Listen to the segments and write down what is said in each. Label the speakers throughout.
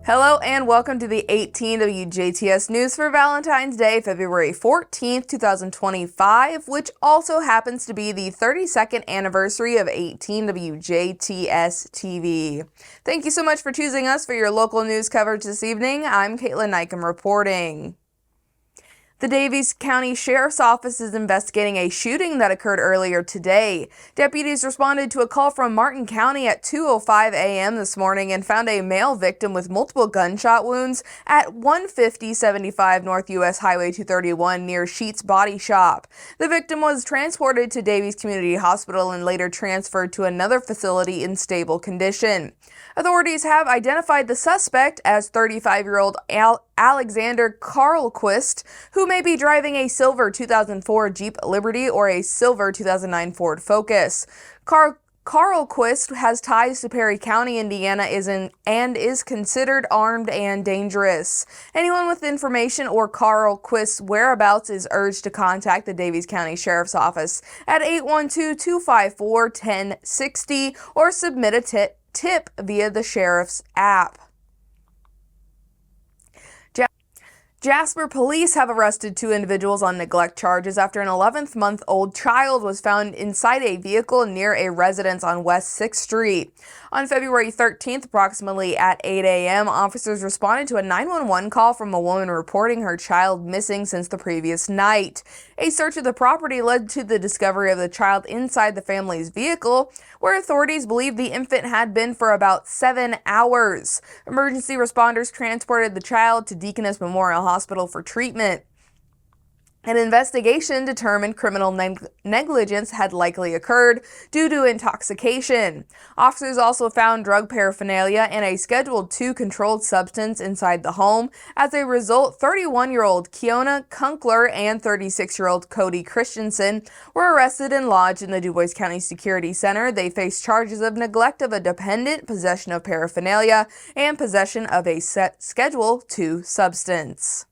Speaker 1: Hello and welcome to the 18 WJTS News for Valentine's Day, February 14th, 2025, which also happens to be the 32nd anniversary of 18 WJTS TV. Thank you so much for choosing us for your local news coverage this evening. I'm Kaitlyn Neukam reporting. The Daviess County Sheriff's Office is investigating a shooting that occurred earlier today. Deputies responded to a call from Martin County at 2:05 a.m. this morning and found a male victim with multiple gunshot wounds at 15075 North U.S. Highway 231 near Sheets Body Shop. The victim was transported to Daviess Community Hospital and later transferred to another facility in stable condition. Authorities have identified the suspect as 35-year-old Alexander Carlquist, who may be driving a silver 2004 Jeep Liberty or a silver 2009 Ford Focus. Carlquist has ties to Perry County, Indiana, and is considered armed and dangerous. Anyone with information or Carlquist's whereabouts is urged to contact the Daviess County Sheriff's Office at 812-254-1060 or submit a tip via the Sheriff's app. Jasper police have arrested two individuals on neglect charges after an 11-month-old child was found inside a vehicle near a residence on West 6th Street. On February 13th, approximately at 8 a.m., officers responded to a 911 call from a woman reporting her child missing since the previous night. A search of the property led to the discovery of the child inside the family's vehicle, where authorities believe the infant had been for about 7 hours. Emergency responders transported the child to Deaconess Memorial Hospital for treatment. An investigation determined criminal negligence had likely occurred due to intoxication. Officers also found drug paraphernalia and a Schedule II controlled substance inside the home. As a result, 31-year-old Kiona Kunkler and 36-year-old Cody Christensen were arrested and lodged in the Dubois County Security Center. They face charges of neglect of a dependent, possession of paraphernalia, and possession of a Schedule II substance.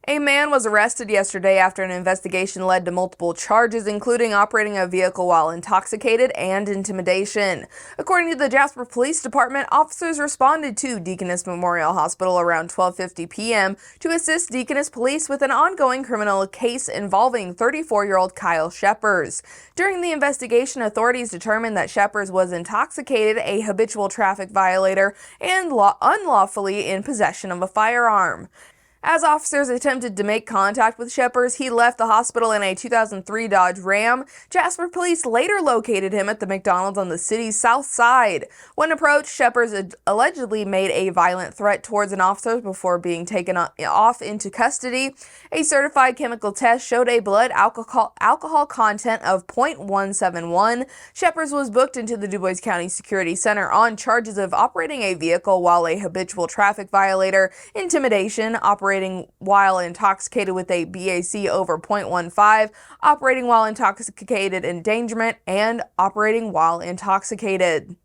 Speaker 1: A man was arrested yesterday after an investigation led to multiple charges, including operating a vehicle while intoxicated and intimidation. According to the Jasper Police Department, officers responded to Deaconess Memorial Hospital around 12:50 p.m. to assist Deaconess Police with an ongoing criminal case involving 34-year-old Kyle Sheppers. During the investigation, authorities determined that Sheppers was intoxicated, a habitual traffic violator, and unlawfully in possession of a firearm. As officers attempted to make contact with Sheppers, he left the hospital in a 2003 Dodge Ram. Jasper police later located him at the McDonald's on the city's south side. When approached, Sheppers allegedly made a violent threat towards an officer before being taken off into custody. A certified chemical test showed a blood alcohol content of 0.171. Sheppers was booked into the Dubois County Security Center on charges of operating a vehicle while a habitual traffic violator, intimidation, operating while intoxicated with a BAC over 0.15, operating while intoxicated endangerment, and operating while intoxicated.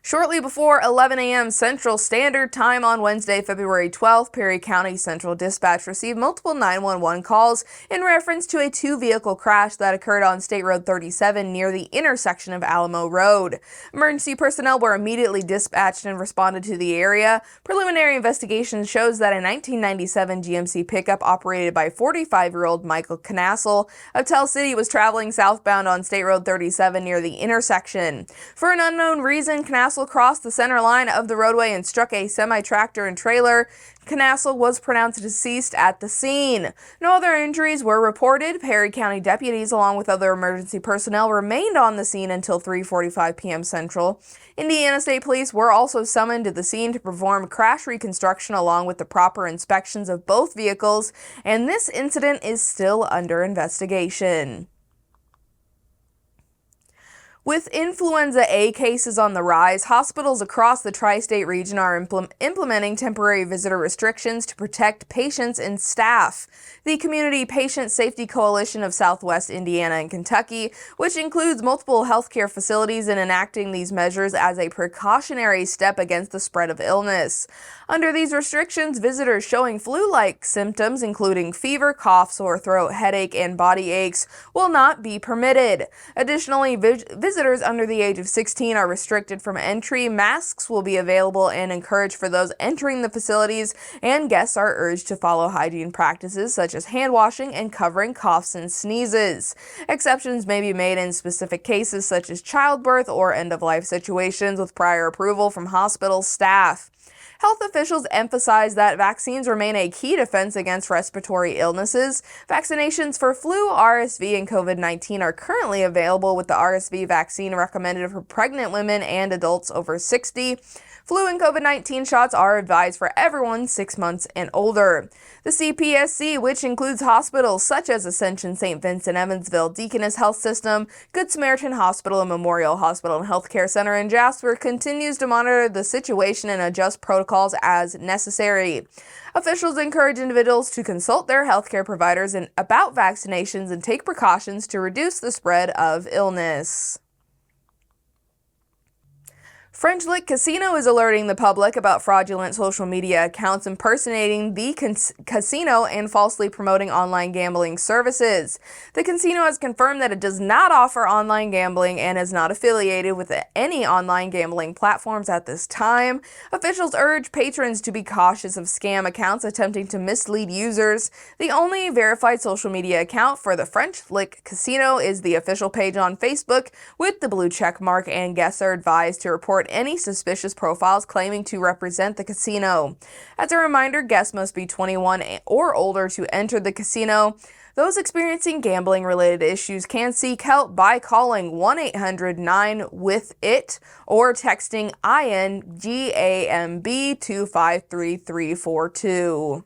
Speaker 1: Shortly before 11 a.m. Central Standard Time on Wednesday, February 12th, Perry County Central Dispatch received multiple 911 calls in reference to a two-vehicle crash that occurred on State Road 37 near the intersection of Alamo Road. Emergency personnel were immediately dispatched and responded to the area. Preliminary investigation shows that a 1997 GMC pickup operated by 45-year-old Michael Knassel of Tell City was traveling southbound on State Road 37 near the intersection. For an unknown reason, Knassel crossed the center line of the roadway and struck a semi-tractor and trailer. Knassel was pronounced deceased at the scene. No other injuries were reported. Perry County deputies, along with other emergency personnel, remained on the scene until 3:45 p.m. Central. Indiana State Police were also summoned to the scene to perform crash reconstruction along with the proper inspections of both vehicles, and this incident is still under investigation. With influenza A cases on the rise, hospitals across the tri-state region are implementing temporary visitor restrictions to protect patients and staff. The Community Patient Safety Coalition of Southwest Indiana and Kentucky, which includes multiple healthcare facilities, in enacting these measures as a precautionary step against the spread of illness. Under these restrictions, visitors showing flu-like symptoms, including fever, cough, sore throat, headache, and body aches, will not be permitted. Additionally, visitors Visitors under the age of 16 are restricted from entry. Masks will be available and encouraged for those entering the facilities, and guests are urged to follow hygiene practices such as hand washing and covering coughs and sneezes. Exceptions may be made in specific cases such as childbirth or end-of-life situations with prior approval from hospital staff. Health officials emphasize that vaccines remain a key defense against respiratory illnesses. Vaccinations for flu, RSV, and COVID-19 are currently available, with the RSV vaccine recommended for pregnant women and adults over 60. Flu and COVID-19 shots are advised for everyone 6 months and older. The CPSC, which includes hospitals such as Ascension St. Vincent Evansville Deaconess Health System, Good Samaritan Hospital and Memorial Hospital and Healthcare Center in Jasper, continues to monitor the situation and adjust protocols as necessary. Officials encourage individuals to consult their healthcare providers about vaccinations and take precautions to reduce the spread of illness. French Lick Casino is alerting the public about fraudulent social media accounts impersonating the casino and falsely promoting online gambling services. The casino has confirmed that it does not offer online gambling and is not affiliated with any online gambling platforms at this time. Officials urge patrons to be cautious of scam accounts attempting to mislead users. The only verified social media account for the French Lick Casino is the official page on Facebook with the blue check mark, and guests are advised to report any suspicious profiles claiming to represent the casino. As a reminder, guests must be 21 or older to enter the casino. Those experiencing gambling-related issues can seek help by calling 1-800-9-WITH-IT or texting INGAMB to 53342.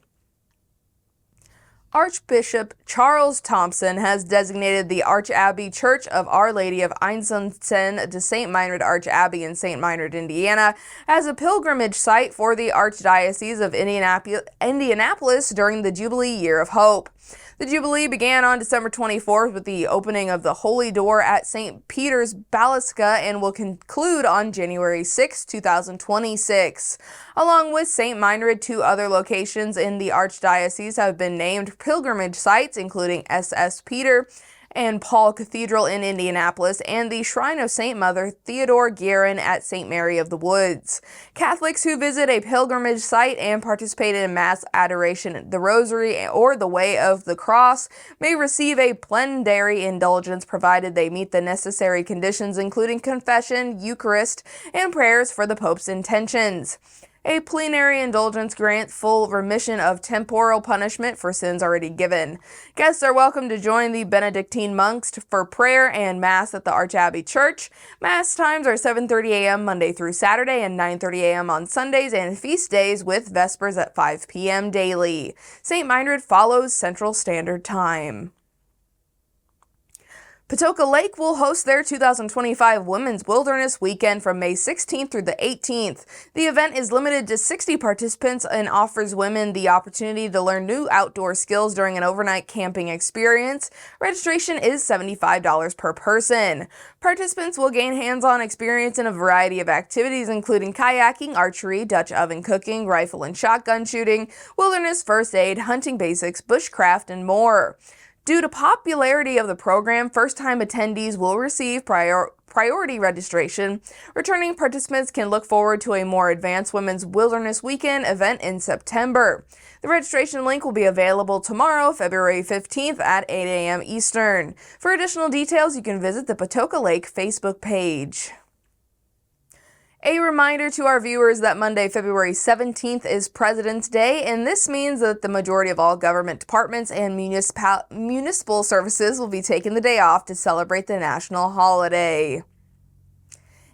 Speaker 1: Archbishop Charles Thompson has designated the Archabbey Church of Our Lady of Einsiedeln de St. Meinrad Archabbey in St. Meinrad, Indiana, as a pilgrimage site for the Archdiocese of Indianapolis during the Jubilee Year of Hope. The Jubilee began on December 24th with the opening of the Holy Door at St. Peter's Basilica and will conclude on January 6, 2026. Along with St. Meinrad, 2 other locations in the Archdiocese have been named pilgrimage sites, including S.S. Peter and Paul Cathedral in Indianapolis, and the Shrine of St. Mother Theodore Guerin at St. Mary of the Woods. Catholics who visit a pilgrimage site and participate in Mass adoration, the Rosary, or the Way of the Cross may receive a plenary indulgence provided they meet the necessary conditions, including confession, Eucharist, and prayers for the Pope's intentions. A plenary indulgence grants full remission of temporal punishment for sins already given. Guests are welcome to join the Benedictine monks for prayer and Mass at the Archabbey Church. Mass times are 7:30 a.m. Monday through Saturday and 9:30 a.m. on Sundays and feast days, with Vespers at 5 p.m. daily. St. Meinrad follows Central Standard Time. Patoka Lake will host their 2025 Women's Wilderness Weekend from May 16th through the 18th. The event is limited to 60 participants and offers women the opportunity to learn new outdoor skills during an overnight camping experience. Registration is $75 per person. Participants will gain hands-on experience in a variety of activities, including kayaking, archery, Dutch oven cooking, rifle and shotgun shooting, wilderness first aid, hunting basics, bushcraft, and more. Due to popularity of the program, first-time attendees will receive priority registration. Returning participants can look forward to a more advanced Women's Wilderness Weekend event in September. The registration link will be available tomorrow, February 15th at 8 a.m. Eastern. For additional details, you can visit the Patoka Lake Facebook page. A reminder to our viewers that Monday, February 17th is President's Day, and this means that the majority of all government departments and municipal services will be taking the day off to celebrate the national holiday.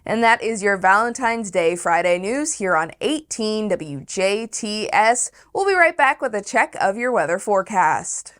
Speaker 1: And that is your Valentine's Day Friday news here on 18 WJTS. We'll be right back with a check of your weather forecast.